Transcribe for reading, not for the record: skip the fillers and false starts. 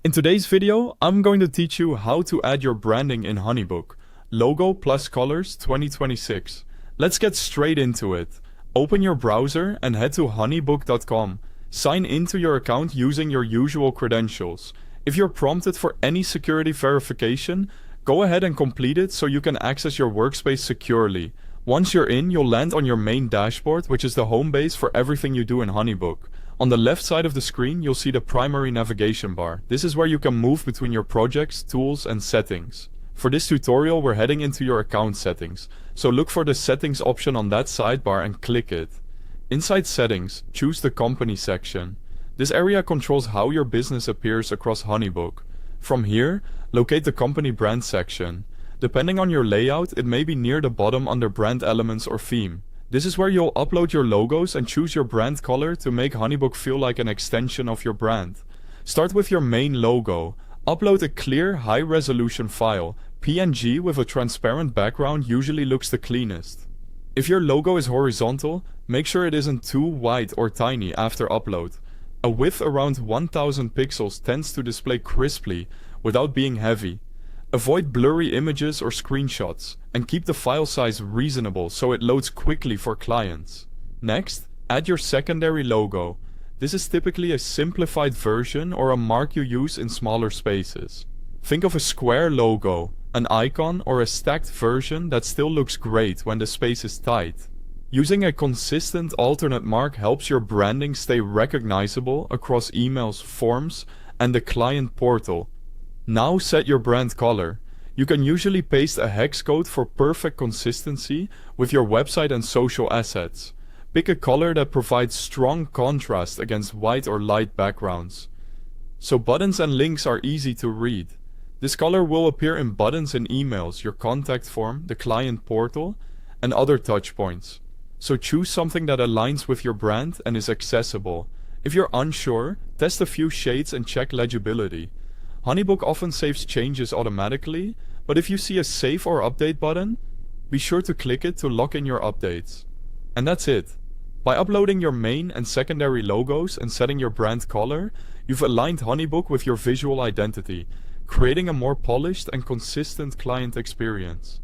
In today's video, I'm going to teach you how to add your branding in HoneyBook. Logo plus colors 2026. Let's get straight into it. Open your browser and head to honeybook.com. Sign into your account using your usual credentials. If you're prompted for any security verification, go ahead and complete it so you can access your workspace securely. Once you're in, you'll land on your main dashboard, which is the home base for everything you do in HoneyBook. On the left side of the screen, you'll see the primary navigation bar. This is where you can move between your projects, tools, and settings. For this tutorial, we're heading into your account settings. So look for the settings option on that sidebar and click it. Inside settings, choose the company section. This area controls how your business appears across HoneyBook. From here, locate the company brand section. Depending on your layout, it may be near the bottom under brand elements or theme. This is where you'll upload your logos and choose your brand color to make HoneyBook feel like an extension of your brand. Start with your main logo. Upload a clear, high-resolution file. PNG with a transparent background usually looks the cleanest. If your logo is horizontal, make sure it isn't too wide or tiny after upload. A width around 1000 pixels tends to display crisply without being heavy. Avoid blurry images or screenshots, and keep the file size reasonable so it loads quickly for clients. Next, add your secondary logo. This is typically a simplified version or a mark you use in smaller spaces. Think of a square logo, an icon, or a stacked version that still looks great when the space is tight. Using a consistent alternate mark helps your branding stay recognizable across emails, forms, and the client portal. Now set your brand color. You can usually paste a hex code for perfect consistency with your website and social assets. Pick a color that provides strong contrast against white or light backgrounds. So buttons and links are easy to read. This color will appear in buttons and emails, your contact form, the client portal, and other touchpoints. So choose something that aligns with your brand and is accessible. If you're unsure, test a few shades and check legibility. HoneyBook often saves changes automatically, but if you see a save or update button, be sure to click it to lock in your updates. And that's it. By uploading your main and secondary logos and setting your brand color, you've aligned HoneyBook with your visual identity, creating a more polished and consistent client experience.